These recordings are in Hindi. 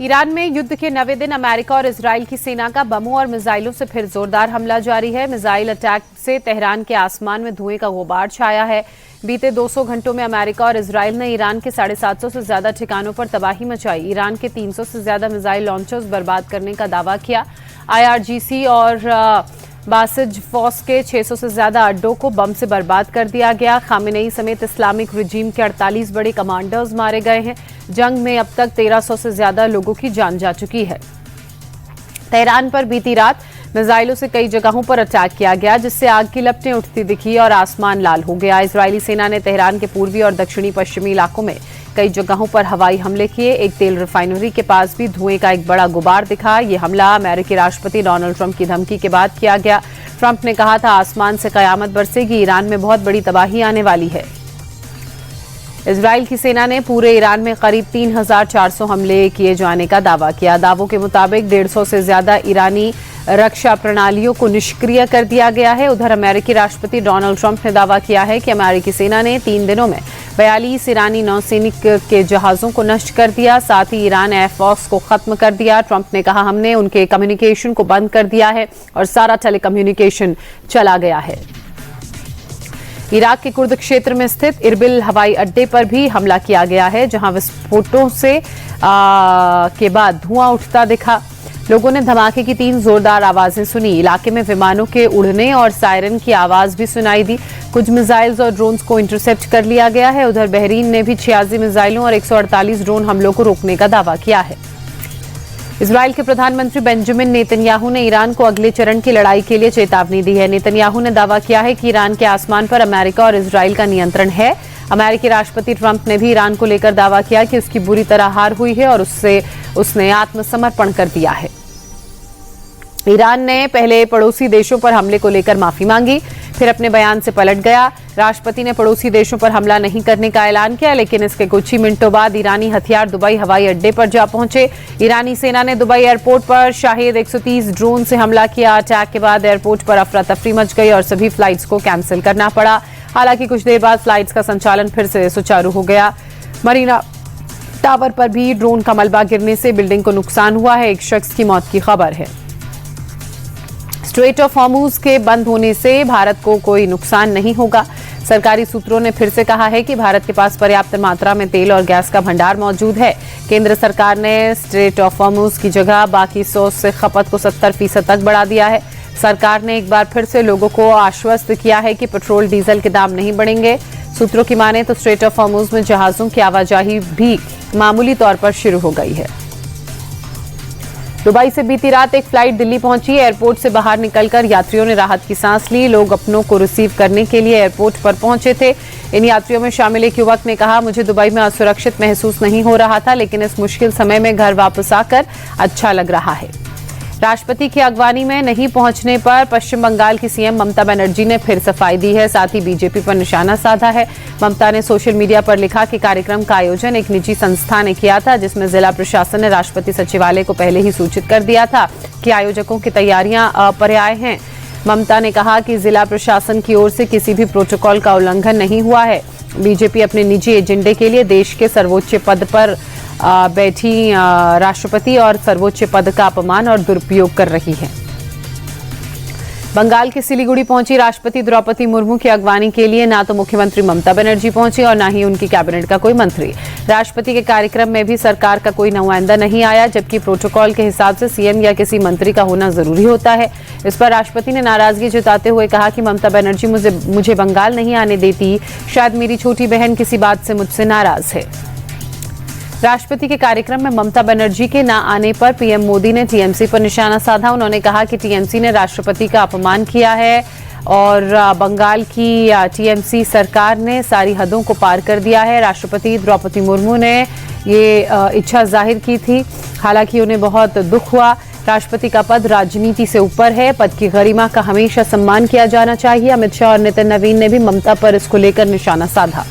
ईरान में युद्ध के 90वें दिन अमेरिका और इजराइल की सेना का बमों और मिसाइलों से फिर जोरदार हमला जारी है। मिसाइल अटैक से तेहरान के आसमान में धुएं का गुबार छाया है। बीते 200 घंटों में अमेरिका और इजराइल ने ईरान के 750 से ज्यादा ठिकानों पर तबाही मचाई। ईरान के 300 से ज्यादा मिसाइल लॉन्चर्स बर्बाद करने का दावा किया। IRGC और बासिज फौज के 600 से ज्यादा अड्डों को बम से बर्बाद कर दिया गया। खामेनेई समेत इस्लामिक रिजीम के 48 बड़े कमांडर्स मारे गए हैं। जंग में अब तक 1300 से ज्यादा लोगों की जान जा चुकी है। तेहरान पर बीती रात मिसाइलों से कई जगहों पर अटैक किया गया, जिससे आग की लपटें उठती दिखी और आसमान लाल हो गया। इजरायली सेना ने तेहरान के पूर्वी और दक्षिणी पश्चिमी इलाकों में कई जगहों पर हवाई हमले किए। एक तेल रिफाइनरी के पास भी धुएं का एक बड़ा गुबार दिखा। ये हमला अमेरिकी राष्ट्रपति डोनाल्ड ट्रंप की धमकी के बाद किया गया। ट्रंप ने कहा था, आसमान से कयामत बरसेगी, ईरान में बहुत बड़ी तबाही आने वाली है। इजराइल की सेना ने पूरे ईरान में करीब 3400 हमले किए जाने का दावा किया। दावों के मुताबिक 150 से ज्यादा ईरानी रक्षा प्रणालियों को निष्क्रिय कर दिया गया है। उधर अमेरिकी राष्ट्रपति डोनाल्ड ट्रंप ने दावा किया है कि अमेरिकी सेना ने 3 दिनों में 42 ईरानी नौसैनिक के जहाजों को नष्ट कर दिया। साथ ही ईरान एयरफोर्स को खत्म कर दिया। ट्रंप ने कहा, हमने उनके कम्युनिकेशन को बंद कर दिया है और सारा टेलीकम्युनिकेशन चला गया है। इराक के कुर्द क्षेत्र में स्थित इरबिल हवाई अड्डे पर भी हमला किया गया है, जहां विस्फोटों से के बाद धुआं उठता दिखा। लोगों ने धमाके की 3 जोरदार आवाजें सुनी। इलाके में विमानों के उड़ने और सायरन की आवाज भी सुनाई दी। कुछ मिसाइल्स और ड्रोन्स को इंटरसेप्ट कर लिया गया है। उधर बहरीन ने भी 86 मिसाइलों और 148 ड्रोन हमलों को रोकने का दावा किया है। इजराइल के प्रधानमंत्री बेंजामिन नेतन्याहू ने ईरान को अगले चरण की लड़ाई के लिए चेतावनी दी है। नेतन्याहू ने दावा किया है कि ईरान के आसमान पर अमेरिका और इजराइल का नियंत्रण है। अमेरिकी राष्ट्रपति ट्रंप ने भी ईरान को लेकर दावा किया कि उसकी बुरी तरह हार हुई है और उसने आत्मसमर्पण कर दिया है। ईरान ने पहले पड़ोसी देशों पर हमले को लेकर माफी मांगी, फिर अपने बयान से पलट गया। राष्ट्रपति ने पड़ोसी देशों पर हमला नहीं करने का ऐलान किया, लेकिन इसके कुछ ही मिनटों बाद ईरानी हथियार दुबई हवाई अड्डे पर जा पहुंचे। ईरानी सेना ने दुबई एयरपोर्ट पर शाहिद 130 ड्रोन से हमला किया। अटैक के बाद एयरपोर्ट पर अफरा तफरी मच गई और सभी फ्लाइट्स को कैंसिल करना पड़ा। हालांकि कुछ देर बाद फ्लाइट्स का संचालन फिर से सुचारू हो गया। मरीना टावर पर भी ड्रोन का मलबा गिरने से बिल्डिंग को नुकसान हुआ है। एक शख्स की मौत की खबर है। स्ट्रेट ऑफ हॉर्मुज के बंद होने से भारत को कोई नुकसान नहीं होगा। सरकारी सूत्रों ने फिर से कहा है कि भारत के पास पर्याप्त मात्रा में तेल और गैस का भंडार मौजूद है। केंद्र सरकार ने स्ट्रेट ऑफ हॉर्मुज की जगह बाकी सोर्स से खपत को 70% तक बढ़ा दिया है। सरकार ने एक बार फिर से लोगों को आश्वस्त किया है कि पेट्रोल डीजल के दाम नहीं बढ़ेंगे। सूत्रों की माने तो स्ट्रेट ऑफ हॉर्मुज में जहाजों की आवाजाही भी मामूली तौर पर शुरू हो गई है। दुबई से बीती रात एक फ्लाइट दिल्ली पहुंची। एयरपोर्ट से बाहर निकलकर यात्रियों ने राहत की सांस ली। लोग अपनों को रिसीव करने के लिए एयरपोर्ट पर पहुंचे थे। इन यात्रियों में शामिल एक युवक ने कहा, मुझे दुबई में असुरक्षित महसूस नहीं हो रहा था, लेकिन इस मुश्किल समय में घर वापस आकर अच्छा लग रहा है। राष्ट्रपति की अगवानी में नहीं पहुंचने पर पश्चिम बंगाल की सीएम ममता बनर्जी ने फिर सफाई दी है। साथ ही बीजेपी पर निशाना साधा है। ममता ने सोशल मीडिया पर लिखा कि कार्यक्रम का आयोजन एक निजी संस्था ने किया था, जिसमें जिला प्रशासन ने राष्ट्रपति सचिवालय को पहले ही सूचित कर दिया था कि आयोजकों की तैयारियां अपर्याप्त हैं। ममता ने कहा कि जिला प्रशासन की ओर से किसी भी प्रोटोकॉल का उल्लंघन नहीं हुआ है। बीजेपी अपने निजी एजेंडे के लिए देश के सर्वोच्च पद पर बैठी राष्ट्रपति और सर्वोच्च पद का अपमान और दुरुपयोग कर रही है। बंगाल के सिलीगुड़ी पहुंची राष्ट्रपति द्रौपदी मुर्मू की अगवानी के लिए ना तो मुख्यमंत्री ममता बनर्जी पहुंची और ना ही उनकी कैबिनेट का कोई मंत्री। राष्ट्रपति के कार्यक्रम में भी सरकार का कोई नुमाइंदा नहीं आया, जबकि प्रोटोकॉल के हिसाब से सीएम या किसी मंत्री का होना जरूरी होता है। इस पर राष्ट्रपति ने नाराजगी जताते हुए कहा कि ममता बनर्जी मुझे बंगाल नहीं आने देती। शायद मेरी छोटी बहन किसी बात से मुझसे नाराज है। राष्ट्रपति के कार्यक्रम में ममता बनर्जी के न आने पर पीएम मोदी ने टीएमसी पर निशाना साधा। उन्होंने कहा कि टीएमसी ने राष्ट्रपति का अपमान किया है और बंगाल की टीएमसी सरकार ने सारी हदों को पार कर दिया है। राष्ट्रपति द्रौपदी मुर्मू ने ये इच्छा जाहिर की थी, हालांकि उन्हें बहुत दुख हुआ। राष्ट्रपति का पद राजनीति से ऊपर है। पद की गरिमा का हमेशा सम्मान किया जाना चाहिए। अमित शाह और नितिन नवीन ने भी ममता पर इसको लेकर निशाना साधा।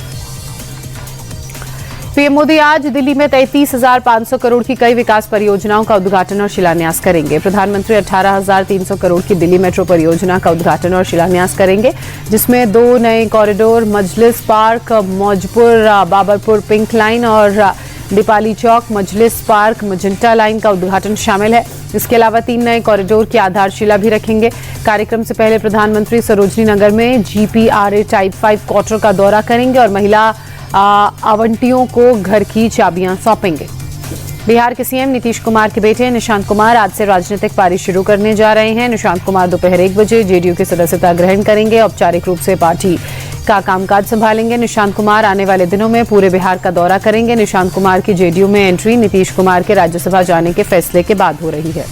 पीएम मोदी आज दिल्ली में 33,500 करोड़ की कई विकास परियोजनाओं का उद्घाटन और शिलान्यास करेंगे। प्रधानमंत्री 18,300 करोड़ की दिल्ली मेट्रो परियोजना का उद्घाटन और शिलान्यास करेंगे, जिसमें 2 नए corridor, Majlis Park, Maujpur Babarpur pink line और Deepali Chowk, Majlis Park, magenta line का उद्घाटन शामिल है। इसके अलावा 3 नए कॉरिडोर की आधारशिला भी रखेंगे। कार्यक्रम से पहले प्रधानमंत्री सरोजनी नगर में GPRA टाइप 5 क्वार्टर का दौरा करेंगे और महिला आवंटियों को घर की चाबियां सौंपेंगे। बिहार के सीएम नीतीश कुमार के बेटे निशांत कुमार आज से राजनीतिक पारी शुरू करने जा रहे हैं। निशांत कुमार दोपहर 1 बजे जेडीयू की सदस्यता ग्रहण करेंगे। औपचारिक रूप से पार्टी का कामकाज संभालेंगे। निशांत कुमार आने वाले दिनों में पूरे बिहार का दौरा करेंगे। निशांत कुमार की जेडीयू में एंट्री नीतीश कुमार के राज्यसभा जाने के फैसले के बाद हो रही है।